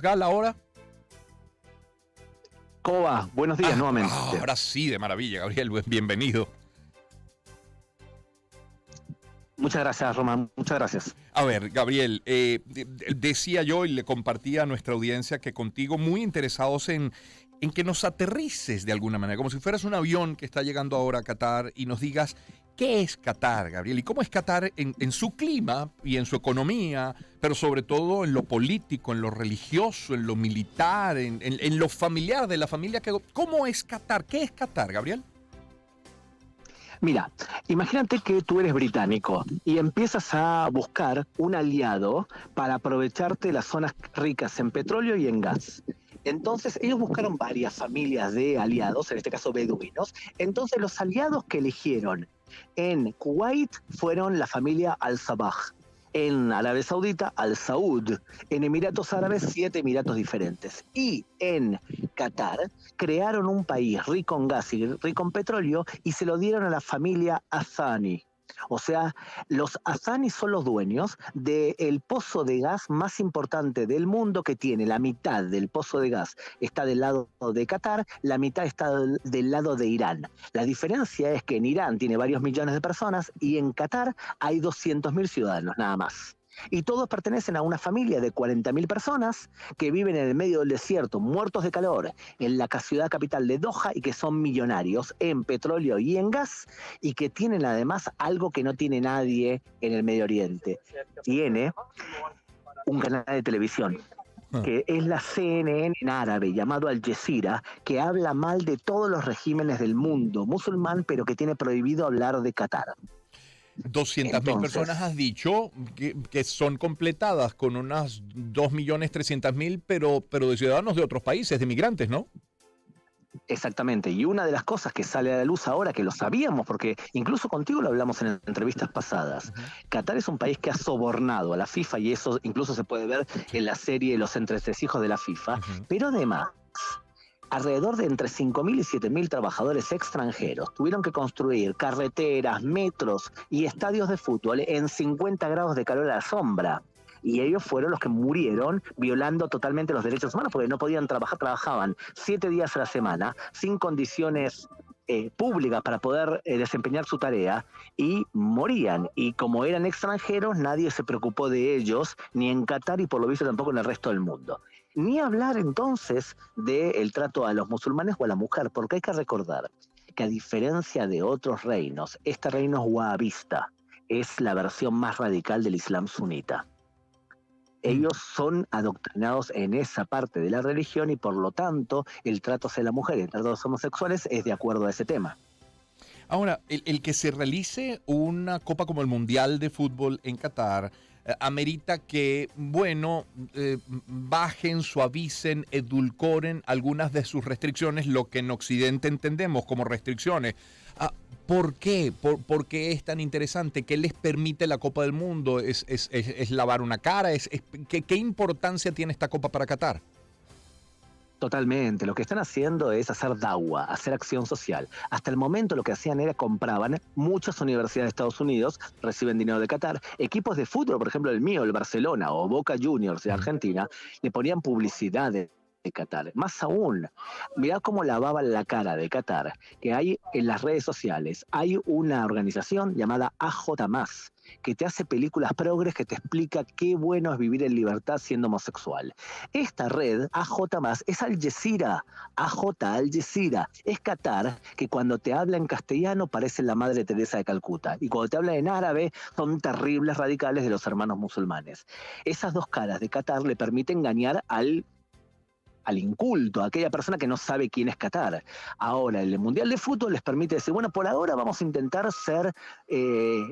Gal ahora. ¿Cómo va? Buenos días nuevamente. Ahora sí, de maravilla, Gabriel, bienvenido. Muchas gracias, Román. Muchas gracias. A ver, Gabriel, decía yo y le compartía a nuestra audiencia que contigo muy interesados en que nos aterrices de alguna manera, como si fueras un avión que está llegando ahora a Qatar y nos digas qué es Qatar, Gabriel, y cómo es Qatar en su clima y en su economía, pero sobre todo en lo político, en lo religioso, en lo militar, en lo familiar de la familia. ¿Cómo es Qatar? ¿Qué es Qatar, Gabriel? Mira, imagínate que tú eres británico y empiezas a buscar un aliado para aprovecharte de las zonas ricas en petróleo y en gas. Entonces, ellos buscaron varias familias de aliados, en este caso beduinos. Entonces, los aliados que eligieron en Kuwait fueron la familia Al-Sabah. En Arabia Saudita, Al Saud. En Emiratos Árabes, 7 emiratos diferentes. Y en Qatar crearon un país rico en gas y rico en petróleo y se lo dieron a la familia Azani. O sea, los Azani son los dueños del pozo de gas más importante del mundo, que tiene la mitad del pozo de gas está del lado de Qatar, la mitad está del lado de Irán. La diferencia es que en Irán tiene varios millones de personas y en Qatar hay 200.000 ciudadanos, nada más. Y todos pertenecen a una familia de 40.000 personas que viven en el medio del desierto, muertos de calor, en la ciudad capital de Doha, y que son millonarios en petróleo y en gas, y que tienen además algo que no tiene nadie en el Medio Oriente. Tiene un canal de televisión, que es la CNN en árabe, llamado Al Jazeera, que habla mal de todos los regímenes del mundo musulmán, pero que tiene prohibido hablar de Qatar. 200.000 personas has dicho que son completadas con unas 2.300.000, pero de ciudadanos de otros países, de migrantes, ¿no? Exactamente, y una de las cosas que sale a la luz ahora, que lo sabíamos, porque incluso contigo lo hablamos en entrevistas pasadas, Qatar es un país que ha sobornado a la FIFA, y eso incluso se puede ver en la serie Los entresijos de la FIFA, pero además, alrededor de entre 5.000 y 7.000 trabajadores extranjeros tuvieron que construir carreteras, metros y estadios de fútbol en 50 grados de calor a la sombra. Y ellos fueron los que murieron violando totalmente los derechos humanos, porque no podían trabajar, trabajaban 7 días a la semana, sin condiciones públicas para poder desempeñar su tarea, y morían. Y como eran extranjeros, nadie se preocupó de ellos, ni en Qatar y por lo visto tampoco en el resto del mundo. Ni hablar entonces del trato a los musulmanes o a la mujer, porque hay que recordar que, a diferencia de otros reinos, este reino es wahabista, es la versión más radical del Islam sunita. Ellos son adoctrinados en esa parte de la religión y por lo tanto el trato hacia la mujer y el trato a los homosexuales es de acuerdo a ese tema. Ahora, el que se realice una copa como el Mundial de Fútbol en Qatar amerita que, bueno, bajen, suavicen, edulcoren algunas de sus restricciones, lo que en Occidente entendemos como restricciones. ¿Por qué? ¿Por qué es tan interesante? ¿Qué les permite la Copa del Mundo? ¿Es lavar una cara? ¿Qué importancia tiene esta Copa para Qatar? Totalmente, lo que están haciendo es hacer dawa, hacer acción social. Hasta el momento lo que hacían era compraban, muchas universidades de Estados Unidos reciben dinero de Qatar, equipos de fútbol, por ejemplo el mío, el Barcelona o Boca Juniors de Argentina, le ponían publicidad de Qatar. Más aún, mirá cómo lavaban la cara de Qatar, que hay en las redes sociales, hay una organización llamada AJ+, que te hace películas progres, que te explica qué bueno es vivir en libertad siendo homosexual. Esta red, AJ+, es Al Jazeera, Al Jazeera, es Qatar, que cuando te habla en castellano parece la Madre Teresa de Calcuta, y cuando te habla en árabe son terribles radicales de los hermanos musulmanes. Esas dos caras de Qatar le permiten engañar al inculto, a aquella persona que no sabe quién es Qatar. Ahora, el Mundial de Fútbol les permite decir, bueno, por ahora vamos a intentar ser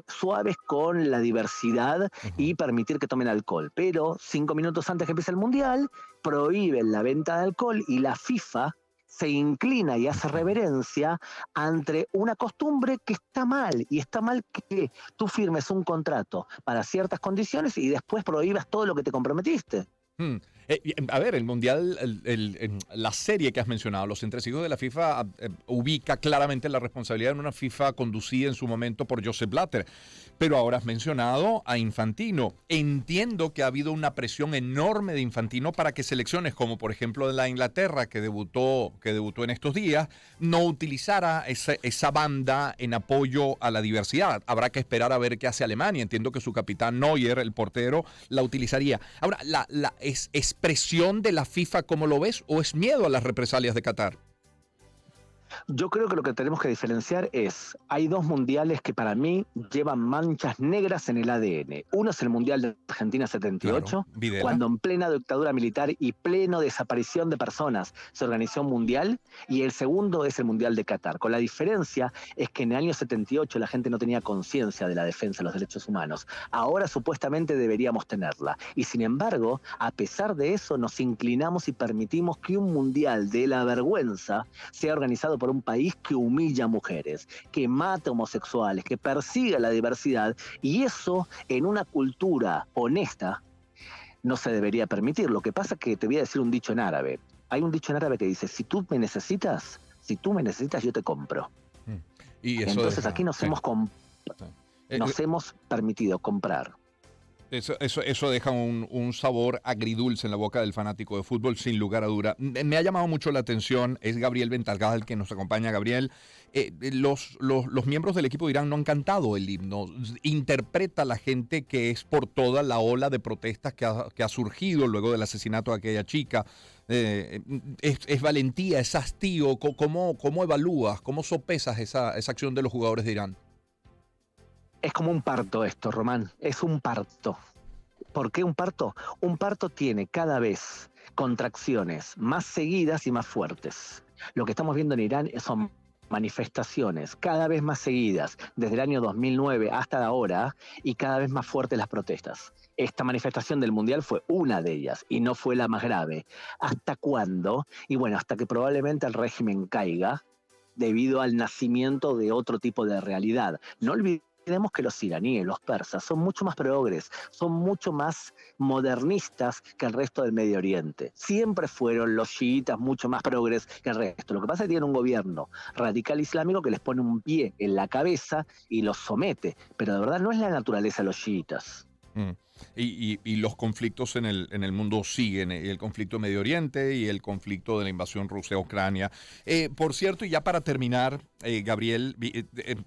suaves con la diversidad y permitir que tomen alcohol, pero 5 minutos antes que empiece el Mundial, prohíben la venta de alcohol y la FIFA se inclina y hace reverencia ante una costumbre que está mal, y está mal que tú firmes un contrato para ciertas condiciones y después prohíbas todo lo que te comprometiste. A ver, el Mundial, la serie que has mencionado, Los Entresijos de la FIFA, ubica claramente la responsabilidad en una FIFA conducida en su momento por Joseph Blatter. Pero ahora has mencionado a Infantino. Entiendo que ha habido una presión enorme de Infantino para que selecciones como por ejemplo la Inglaterra, que debutó en estos días, no utilizara esa banda en apoyo a la diversidad. Habrá que esperar a ver qué hace Alemania. Entiendo que su capitán Neuer, el portero, la utilizaría. Ahora, ¿es presión de la FIFA como lo ves o es miedo a las represalias de Qatar? Yo creo que lo que tenemos que diferenciar es, hay dos mundiales que para mí llevan manchas negras en el ADN. Uno es el Mundial de Argentina 78, Claro, Videla. cuando en plena dictadura militar y pleno desaparición de personas se organizó un mundial, y el segundo es el Mundial de Qatar. Con la diferencia es que en el año 78 la gente no tenía conciencia de la defensa de los derechos humanos. Ahora supuestamente deberíamos tenerla. Y sin embargo, a pesar de eso, nos inclinamos y permitimos que un mundial de la vergüenza sea organizado por un país que humilla a mujeres, que mata homosexuales, que persigue la diversidad, y eso en una cultura honesta no se debería permitir. Lo que pasa es que te voy a decir un dicho en árabe. Hay un dicho en árabe que dice, si tú me necesitas, yo te compro. Y eso Entonces deja, aquí nos hemos permitido comprar. Eso deja un sabor agridulce en la boca del fanático de fútbol, sin lugar a duda. Me ha llamado mucho la atención, es Gabriel Ventalgal que nos acompaña. Gabriel, los miembros del equipo de Irán no han cantado el himno. Interpreta la gente que es por toda la ola de protestas que ha surgido luego del asesinato de aquella chica. Es valentía, es hastío. ¿Cómo evalúas, cómo sopesas esa acción de los jugadores de Irán? Es como un parto esto, Román, es un parto. ¿Por qué un parto? Un parto tiene cada vez contracciones más seguidas y más fuertes. Lo que estamos viendo en Irán son manifestaciones cada vez más seguidas, desde el año 2009 hasta ahora, y cada vez más fuertes las protestas. Esta manifestación del Mundial fue una de ellas, y no fue la más grave. ¿Hasta cuándo? Y bueno, hasta que probablemente el régimen caiga, debido al nacimiento de otro tipo de realidad. No olvidemos que los iraníes, los persas, son mucho más progres, son mucho más modernistas que el resto del Medio Oriente. Siempre fueron los chiitas mucho más progres que el resto. Lo que pasa es que tienen un gobierno radical islámico que les pone un pie en la cabeza y los somete. Pero de verdad no es la naturaleza de los chiitas. Y los conflictos en el mundo siguen, el conflicto en Medio Oriente y el conflicto de la invasión rusa a Ucrania. Por cierto, y ya para terminar, Gabriel,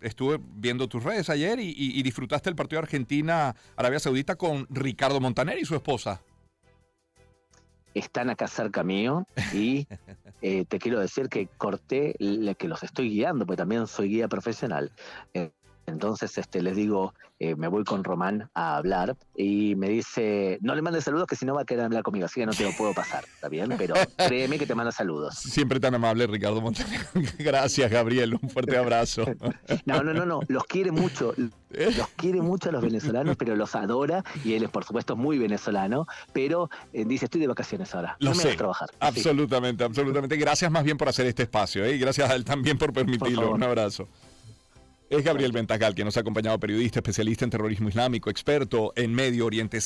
estuve viendo tus redes ayer y disfrutaste el partido de Argentina-Arabia Saudita con Ricardo Montaner y su esposa. Están acá cerca mío y te quiero decir que corté, que los estoy guiando, porque también soy guía profesional. Entonces les digo, me voy con Román a hablar y me dice, no le mandes saludos que si no va a querer hablar conmigo, así que no te lo puedo pasar, ¿está bien? Pero créeme que te manda saludos. Siempre tan amable, Ricardo Montaner. Gracias, Gabriel, un fuerte abrazo. No, los quiere mucho a los venezolanos, pero los adora, y él es por supuesto muy venezolano, pero dice, estoy de vacaciones ahora, Lo no me sé, vas a trabajar. absolutamente, absolutamente. Gracias más bien por hacer este espacio, y gracias a él también por permitirlo. Por un abrazo. Es Gabriel Ventalgal, quien nos ha acompañado, periodista, especialista en terrorismo islámico, experto en Medio Oriente.